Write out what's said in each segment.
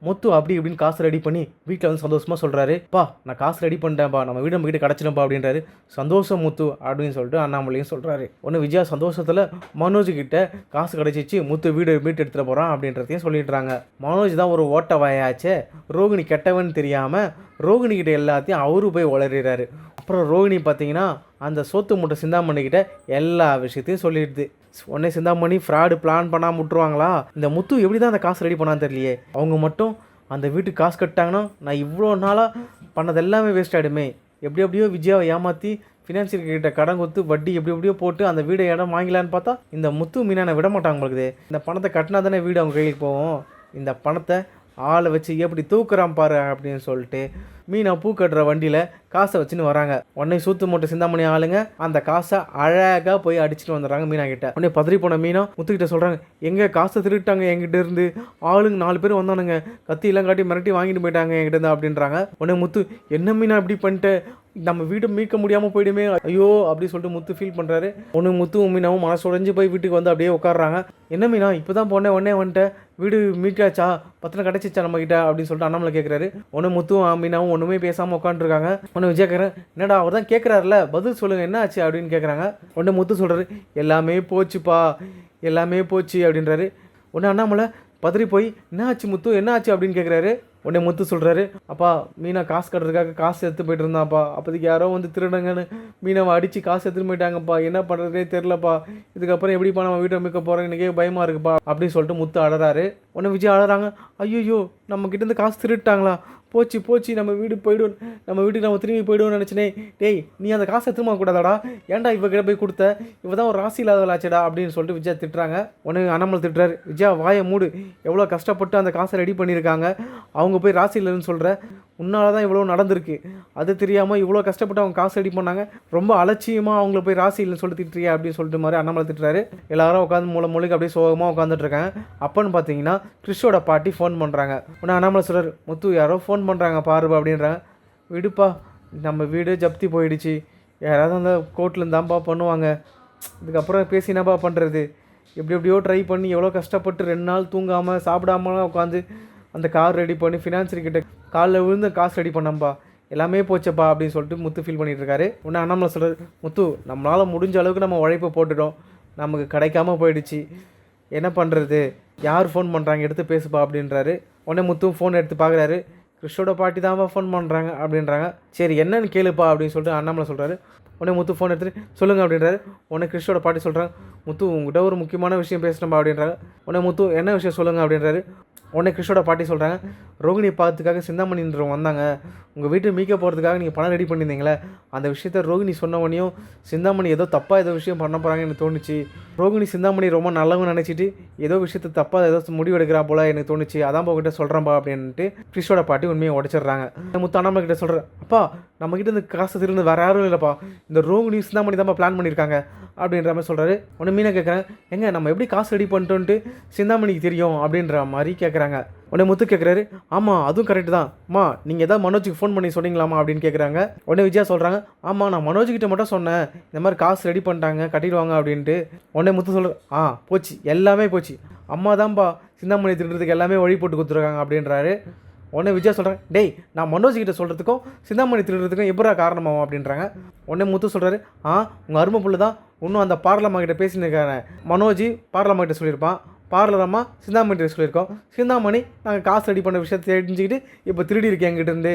முத்து அப்படி இப்படின்னு காசு ரெடி பண்ணி வீட்டில் வந்து சந்தோஷமாக சொல்கிறாரு, பா நான் காசு ரெடி பண்ணிட்டேன்ப்பா, நம்ம வீடு நம்ம கிட்ட கிடச்சிடும்ப்பா அப்படின்றாரு. சந்தோஷம் முத்து அப்படின்னு சொல்லிட்டு அண்ணாமலையும் சொல்கிறாரு. ஒன்று விஜயா சந்தோஷத்தில் மனோஜ் கிட்ட காசு கிடச்சிச்சு, முத்து வீடு மீட்டு எடுத்துகிட்டு போகிறான் அப்படின்றதையும் சொல்லிடுறாங்க. மனோஜ் தான் ஒரு ஓட்ட வாயாச்சே, ரோகிணி கெட்டவன்னு தெரியாமல் ரோகிணி கிட்ட எல்லாத்தையும் அவரு போய் உளறிறாரு. அப்புறம் ரோகிணி பார்த்தீங்கன்னா அந்த சோத்து மூட்டை சிந்தாமணிக்கிட்ட எல்லா விஷயத்தையும் சொல்லிடுது. உடனே சிந்தாமணி ஃப்ராடு பிளான் பண்ணாமல் விட்டுருவாங்களா? இந்த முத்து எப்படி தான் அந்த காசு ரெடி பண்ணான்னு தெரியலையே. அவங்க மட்டும் அந்த வீட்டுக்கு காசு கட்டாங்கன்னா நான் இவ்வளோ நாளாக பண்ணது எல்லாமே வேஸ்ட் ஆகிடுமே. எப்படியோ விஜயாவை ஏமாற்றி ஃபினான்சியல் கிட்ட கடன் கொடுத்து வட்டி எப்படியோ போட்டு அந்த வீடை இடம் வாங்கலான்னு பார்த்தா இந்த முத்து மீனான விட மாட்டாங்க. உங்களுக்கு இந்த பணத்தை கட்டினா தானே வீடு அவங்க கையில் போவோம். இந்த பணத்தை ஆளை வச்சு எப்படி தூக்குறான் பாரு அப்படின்னு சொல்லிட்டு மீனா பூ கட்டுற வண்டியில் காசை வச்சுன்னு வராங்க. உடனே சூத்து மூட்டை சிந்தாமணி ஆளுங்க அந்த காசை அழகாக போய் அடிச்சுட்டு வந்துடுறாங்க மீனா கிட்ட. உடனே பதறி போன மீனா முத்துக்கிட்ட சொல்கிறாங்க, எங்கே காசை திருட்டாங்க என்கிட்ட இருந்து, ஆளுங்க 4 பேர் வந்தானுங்க, கத்தியெல்லாம் காட்டி மிரட்டி வாங்கிட்டு போயிட்டாங்க என்கிட்ட இருந்து அப்படின்றாங்க. உடனே முத்து, என்ன மீனா இப்படி பண்ணிட்டு நம்ம வீடு மீட்க முடியாமல் போயிடுமே ஐயோ அப்படி சொல்லிட்டு முத்து ஃபீல் பண்ணுறாரு. ஒன்று முத்துவும் மீனாவும் மனசு உடைஞ்சு போய் வீட்டுக்கு வந்து அப்படியே உட்காடுறாங்க. என்ன மீனா இப்போ தான் போனேன் உடனே வந்துட்டேன், வீடு மீட்டாச்சா, பத்திரம் கிடச்சிச்சா நம்மக்கிட்ட அப்படின்னு சொல்லிட்டு அண்ணாமலை கேட்குறாரு. ஒன்று முத்துவும் மீனாவும் ஒன்றுமே பேசாமல் உட்காந்துருக்காங்க. ஒன்று விஜய் கேட்குறேன், என்னடா அவர் தான் கேட்குறாருல பதில் சொல்லுங்கள் என்ன ஆச்சு அப்படின்னு கேட்குறாங்க. உடனே முத்து சொல்கிறாரு, எல்லாமே போச்சுப்பா எல்லாமே போச்சு அப்படின்றாரு. உடனே அண்ணாமலை பதறி போய் என்ன ஆச்சு முத்து என்ன ஆச்சு அப்படின்னு கேட்குறாரு. உடனே முத்து சொல்கிறாரு, அப்பா மீனா காசு கட்டுறதுக்காக காசு எடுத்து போயிட்டு இருந்தாப்பா, அப்போதைக்கு யாரோ வந்து திருடுங்கன்னு மீனாவை அடித்து காசு எடுத்துகிட்டு போயிட்டாங்கப்பா, என்ன பண்ணுறதே தெரிலப்பா, இதுக்கப்புறம் எப்படிப்பா நம்ம வீட்டை மிக்க போகிறோம் எனக்கே பயமாக இருக்குப்பா அப்படின்னு சொல்லிட்டு முத்து அழறாரு. உடனே விஜய் அழறாங்க, ஐயோ நம்மக்கிட்டேருந்து காசு திருட்டாங்களா, போச்சு நம்ம வீடு போய்டும், நம்ம வீட்டுக்கு நம்ம திரும்பி போய்டுவோம்னு நினச்சினே. டேய் நீ அந்த காசை திரும்ப கூடாதாடா, ஏன்டா இவகிட்ட போய் கொடுத்த, இவ தான் ஒரு ராசி இல்லாதவளாச்சடா அப்படின்னு சொல்லிட்டு விஜயா திட்டுறாங்க. உடனே அண்ணாமலை திட்டுறாரு, விஜயா வாயை மூடு, எவ்வளோ கஷ்டப்பட்டு அந்த காசை ரெடி பண்ணியிருக்காங்க, அவங்க போய் ராசி இல்லைன்னு சொல்கிற, உன்னால தான் இவ்வளோ நடந்திருக்கு, அது தெரியாமல் இவ்வளோ கஷ்டப்பட்டு அவங்க காசு ரெடி பண்ணாங்க, ரொம்ப அலட்சியமாக அவங்கள போய் ராசி இல்லைன்னு சொல்லிட்டு திட்டுறியா அப்படின்னு சொல்லிட்டு மாதிரி அண்ணாமலை திட்டுறாரு. எல்லாரும் உட்காந்து மூளைக்கு அப்படியே சோகமாக உட்காந்துட்டு இருக்காங்க. அப்போன்னு பார்த்தீங்கன்னா கிறிஷோட பாட்டி ஃபோன் பண்ணுறாங்க. உடனே அண்ணாமலை சொல்கிறார், முத்து யாரோ ஃபோன் பண்ணுறாங்க பாருப்பா அப்படின்றாங்க. விடுப்பா நம்ம வீடு ஜப்தி போயிடுச்சு, யாராவது அந்த கோர்ட்டில் இருந்தாம்பா பண்ணுவாங்க, இதுக்கப்புறம் பேசினாப்பா பண்ணுறது, எப்படியோ ட்ரை பண்ணி எவ்வளோ கஷ்டப்பட்டு 2 நாள் தூங்காமல் சாப்பிடாமலாம் உட்காந்து அந்த கார் ரெடி பண்ணி ஃபினான்சியர் கிட்ட காலில் விழுந்து காசு ரெடி பண்ணம்பா, எல்லாமே போச்சப்பா அப்படின்னு சொல்லிட்டு முத்து ஃபீல் பண்ணிகிட்டு இருக்காரு. உடனே அண்ணாமலை சொல்கிறார், முத்து நம்மளால் முடிஞ்ச அளவுக்கு நம்ம உழைப்பை போட்டுட்டோம், நமக்கு கிடைக்காம போயிடுச்சு, என்ன பண்ணுறது, யார் ஃபோன் பண்ணுறாங்க எடுத்து பேசுப்பா அப்படின்றாரு. உடனே முத்து ஃபோன் எடுத்து பார்க்குறாரு, கிறிஷோட பாட்டி தான்ப்பா ஃபோன் பண்ணுறாங்க அப்படின்றாங்க. சரி என்னன்னு கேளுப்பா அப்படின்னு சொல்லிட்டு அண்ணாமலை சொல்கிறாரு. உடனே முத்து ஃபோன் எடுத்துகிட்டு சொல்லுங்கள் அப்படின்றாரு. உடனே கிறிஷோட பாட்டி சொல்கிறாங்க, முத்து உங்கள்கிட்ட ஒரு முக்கியமான விஷயம் பேசணும்பா அப்படின்றாங்க. உடனே முத்து என்ன விஷயம் சொல்லுங்கள் அப்படின்றாரு. உடனே கிறிஷோட பாட்டி சொல்கிறாங்க, ரோகிணி பார்த்துக்காக சிந்தாமணின்றவங்க வந்தாங்க, உங்கள் வீட்டை மீட்க போகிறதுக்காக நீங்கள் பணம் ரெடி பண்ணியிருந்தீங்களே, அந்த விஷயத்த ரோகிணி சொன்னவனையும் சிந்தாமணி ஏதோ தப்பாக ஏதோ விஷயம் பண்ண போகிறாங்கன்னு எனக்கு தோணுச்சு, ரோகிணி சிந்தாமணி ரொம்ப நல்லவங்க நினச்சிட்டு ஏதோ விஷயத்தை தப்பாக ஏதோ முடிவெடுக்கிறா போல் எனக்கு தோணுச்சு, அதான் போகிட்ட சொல்கிறேன்ப்பா அப்படின்ட்டு கிறிஷோட பாட்டி உண்மையை உடச்சிடுறாங்க. முத்து அண்ணாமலை கிட்ட சொல்கிறேன், அப்பா நம்மக்கிட்ட இந்த காசு திருந்து வேறு யாரும் இல்லைப்பா, இந்த ரோகிணி சிந்தாமணி தான்ப்பா பிளான் பண்ணியிருக்காங்க அப்படின்ற மாதிரி சொல்கிறாரு. உடனே மீனா கேட்குறேன், எங்க நம்ம எப்படி காசு ரெடி பண்ணிட்டோன்ட்டு சிந்தாமணிக்கு தெரியும் அப்படின்ற மாதிரி கேட்குறாங்க. உடனே முத்து கேட்குறாரு, ஆமாம் அதுவும் கரெக்டு தான் அம்மா, நீங்கள் எதாவது மனோஜுக்கு ஃபோன் பண்ணி சொன்னீங்களாமா அப்படின்னு கேட்குறாங்க. உடனே விஜயா சொல்கிறாங்க, ஆமாம் நான் மனோஜ்கிட்ட மட்டும் சொன்னேன், இந்த மாதிரி காசு ரெடி பண்ணிட்டாங்க கட்டிடுவாங்க அப்படின்ட்டு. உடனே முத்து சொல்கிற, போச்சு எல்லாமே போச்சு, அம்மா தான்ப்பா சிந்தாமணி திருடுறதுக்கு எல்லாமே வழி போட்டு கொடுத்துருக்காங்க அப்படின்றாரு. உடனே விஜயா சொல்கிறேன், டேய் நான் மனோஜ்கிட்ட சொல்கிறதுக்கும் சிந்தாமணி திருடுறதுக்கும் எப்படா காரணமாகும் அப்படின்றாங்க. உடனே முத்து சொல்கிறாரு, உங்கள் அருமை புள்ள தான் இன்னும் அந்த பார்லம்மா கிட்ட பேசினிருக்காங்க, மனோஜ் பார்லம்மா கிட்ட சொல்லியிருப்பான், பார்லரம்மா சிந்தாமணி சொல்லியிருக்கோம், சிந்தாமணி நாங்கள் காசு ரெடி பண்ண விஷயத்தை தெரிஞ்சுக்கிட்டு இப்போ திருடி இருக்கேன் என்கிட்ட இருந்து,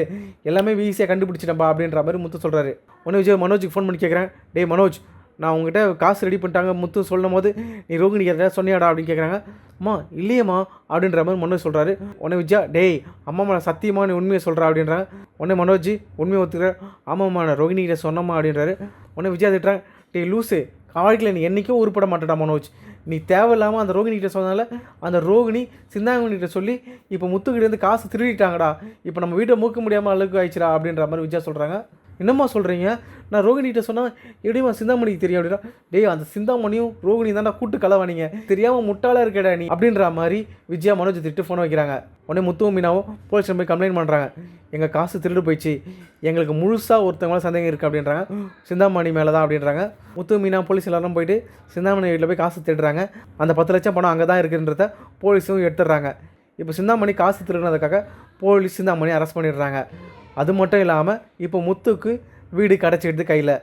எல்லாமே ஈஸியாக கண்டுபிடிச்சிட்டப்பா அப்படின்ற மாதிரி முத்து சொல்கிறாரு. உடனே விஜய் மனோஜுக்கு ஃபோன் பண்ணி கேட்குறேன், டேய் மனோஜ் நான் உங்ககிட்ட காசு ரெடி பண்ணிட்டாங்க முத்து சொல்லும் போது நீ ரோகிணி எதாவது சொன்னியாடா அப்படின்னு கேட்குறாங்க. அம்மா இல்லையம்மா அப்படின்ற மாதிரி மனோஜ் சொல்கிறாரு. உடனே விஜயா, டேய் அம்மா சத்தியமா நீ உண்மையை சொல்கிறா அப்படின்றாங்க. உடனே மனோஜ் உண்மையை ஒத்துக்கிறார், ஆமாம்மா நான் ரோகிணி கிட்ட சொன்னம்மா அப்படின்றாரு. உடனே விஜயா திட்டுறாங்க, டேய் லூஸு வாழ்க்கையில் நீ என்றைக்கும் உருப்பட மாட்டேடா மனோஜ், நீ தேவையில்லாமல் அந்த ரோகிணிகிட்ட சொன்னதால அந்த ரோகிணி சிந்தாமணிகிட்ட சொல்லி இப்போ முத்துக்கிட்டேருந்து காசு திருடிட்டாங்கடா, இப்போ நம்ம வீட்டை மூக்க முடியாமல் அளவுக்கு ஆயிடுச்சுடா அப்படின்ற மாதிரி விஜயா சொல்கிறாங்க. என்னம்மா சொல்கிறீங்க, நான் ரோகிணிகிட்ட சொன்னால் எப்படிமா சிந்தாமணிக்கு தெரியும் அப்படின்னா, டேய் அந்த சிந்தாமணியும் ரோகிணி தான்டா கூட்டு கலவானீங்க, தெரியாமல் முட்டாளாக இருக்கடா நீ அப்படின்ற மாதிரி விஜயா மனோஜ் திட்டு ஃபோன் வைக்கிறாங்க. உடனே முத்துவும் மீனாவும் போலீஸில் போய் கம்ப்ளைண்ட் பண்ணுறாங்க, எங்கள் காசு திருடு போயிடுச்சு, எங்களுக்கு முழுசாக ஒருத்தவங்கள சந்தேகம் இருக்குது அப்படின்றாங்க, சிந்தாமணி மேலே தான் அப்படின்றாங்க. முத்து மீனா போலீஸ் எல்லாரும் போயிட்டு சிந்தாமணி வீட்டில் போய் காசு திருடுறாங்க. அந்த 10 லட்சம் பணம் அங்கே தான் இருக்குன்றத போலீஸும் எடுத்துடுறாங்க. இப்போ சிந்தாமணி காசு திருடுனதுக்காக போலீஸ் சிந்தாமணி அரெஸ்ட் பண்ணிடுறாங்க. அது மட்டும் இல்லாமல் இப்போ முத்துக்கு வீடு கிடச்சிடுது கையில்.